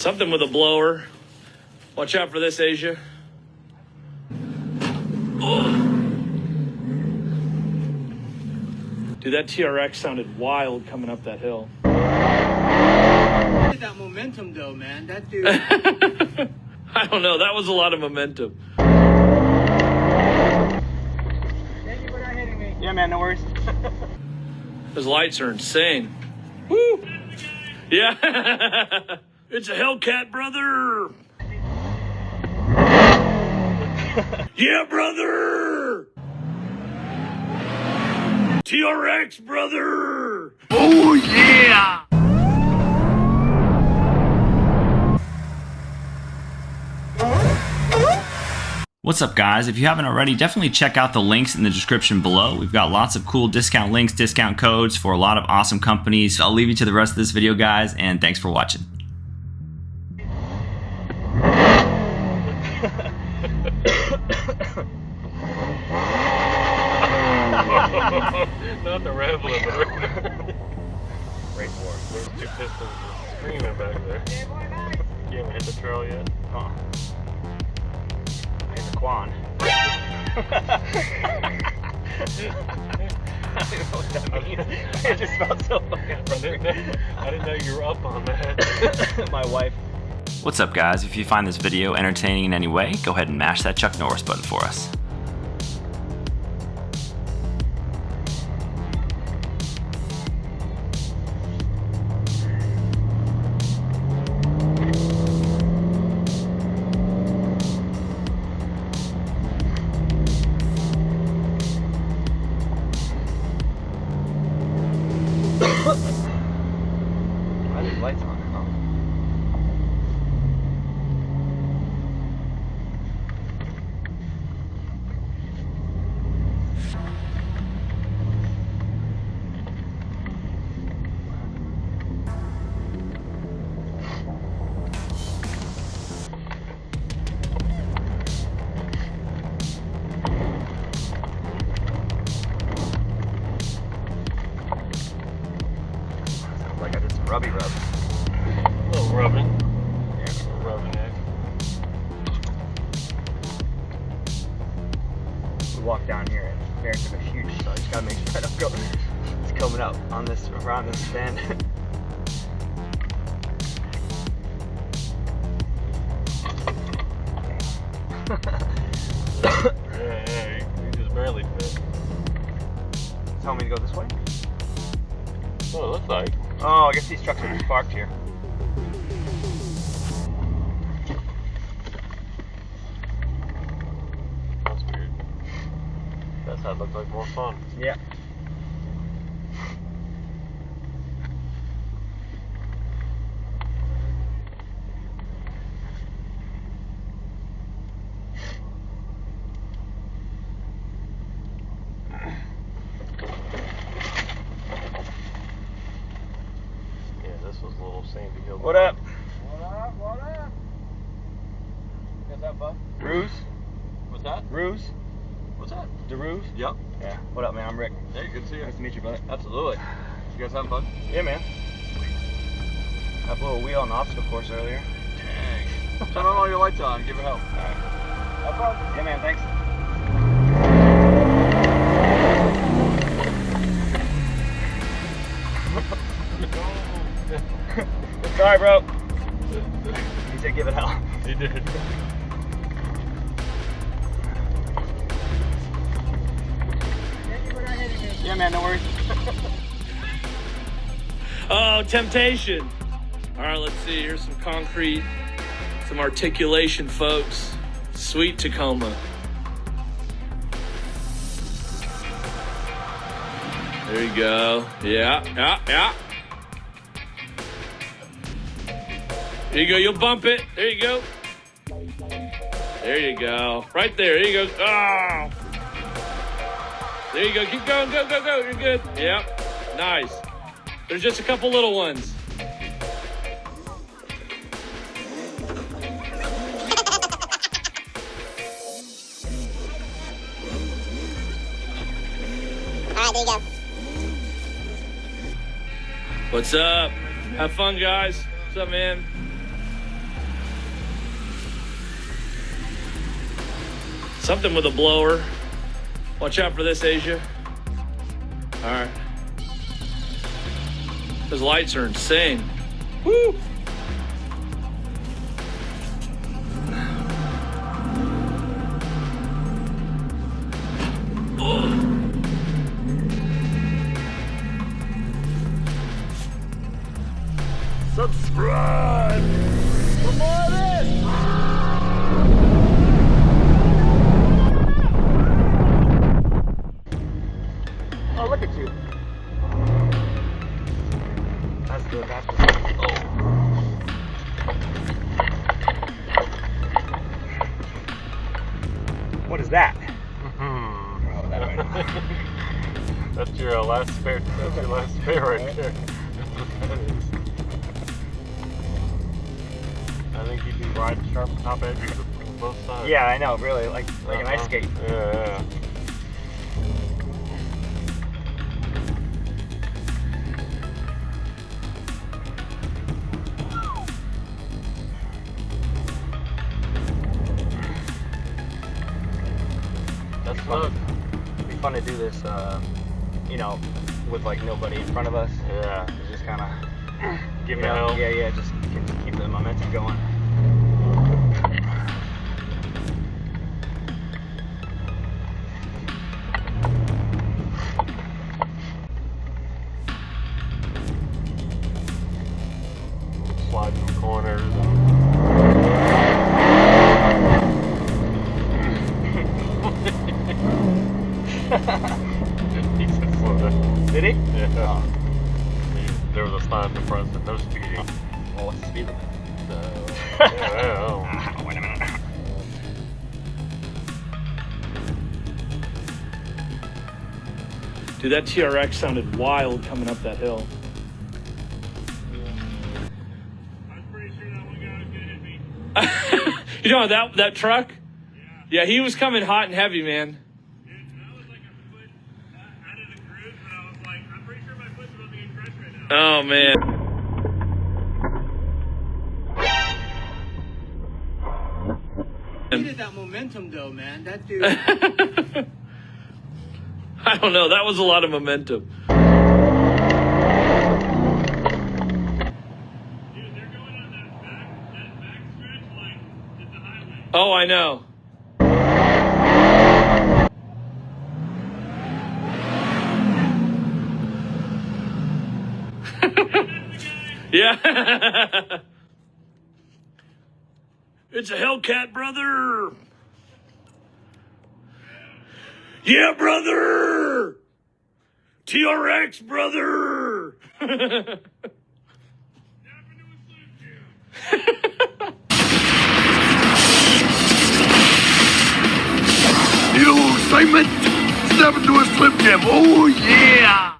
Something with a blower. Watch out for this, Asia. Oh. Dude, that TRX sounded wild coming up that hill. That momentum though, man. That dude. I don't know. That was a lot of momentum. Thank you for not hitting me. Yeah, man. No worries. Those lights are insane. Woo! Yeah. It's a Hellcat, brother. Yeah, brother. TRX, brother. Oh, yeah. What's up, guys? If you haven't already, definitely check out the links in the description below. We've got lots of cool discount links, discount codes for a lot of awesome companies. I'll leave you to the rest of this video, guys, and thanks for watching. Not the red limiter. Right for it. There's two pistons screaming back there. You haven't hit the trail yet? Oh. I hit the Quan. I don't know what that means. It just felt so fucking frustrating. I didn't know you were up on that. My wife. What's up, guys? If you find this video entertaining in any way, go ahead and mash that Chuck Norris button for us. Why are these lights on? Oh. Sounds like I did some rubby rub. A little rubbing. Yeah, rubbing it. We walked down here and Bear took a huge shot. Just gotta make sure I don't go. It's coming up on this around this bend. Yeah, you just barely fit. Tell me to go this way? Oh, it looks like. Oh, I guess these trucks are just parked here. That's weird. That side looks like more fun. Yeah. Yeah, this was a little sandy hill. What up? What up? What up? What's up, bud? Ruse? What's that? Ruse? What's that? DeRuse? Yep. Yeah. What up, man? I'm Rick. Hey, good to see you. Nice to meet you, brother. Absolutely. You guys having fun? Yeah, man. I blew a wheel on the obstacle course earlier. Dang. Turn on all your lights on. Give it help. No problem. Yeah, man. Thanks. Sorry, bro. He said give it hell. He did. Thank you for not hitting me. Yeah, man. No worries. Oh, temptation. All right, let's see. Here's some concrete, some articulation, folks. Sweet Tacoma. There you go. Yeah. There you go. You'll bump it. There you go. There you go. Right there. There you go. Oh. There you go. Keep going. Go. You're good. Yep. Nice. There's just a couple little ones. All right, there you go. What's up? Have fun, guys. What's up, man? Something with a blower. Watch out for this, Asia. All right. Those lights are insane. Woo! Subscribe for more of this. Oh, look at you. That's good. That's good. What is that? Oh, that right. That's your last spare. That's your last spare right there. I think you'd be riding sharp top edges on both sides. Yeah, I know. Really, like an ice skate. Yeah. That's fun. It'd be fun to do this, you know, with like nobody in front of us. Yeah. It's just kind of Give me help. Yeah, just keep the momentum going. Slide some corners. He said slow down. Did he? Yeah. Oh. There was a sign in the front that no speeding. Well, what's the speed limit? Yeah. Wait a minute. Dude, that TRX sounded wild coming up that hill. I was pretty sure that one guy was gonna hit me. You know that truck? Yeah, he was coming hot and heavy, man. Dude, I was like a foot out of the groove, but I was like, I'm pretty sure my foot's about to get crushed right now. Oh man. Needed that momentum though, man. That dude. I don't know. That was a lot of momentum. Dude, they're going on that back stretch like it's a highway. Oh, I know. Yeah. It's a Hellcat, brother. Yeah, brother. TRX, brother. Need a little excitement? Step into a Slim Jim. Oh, yeah.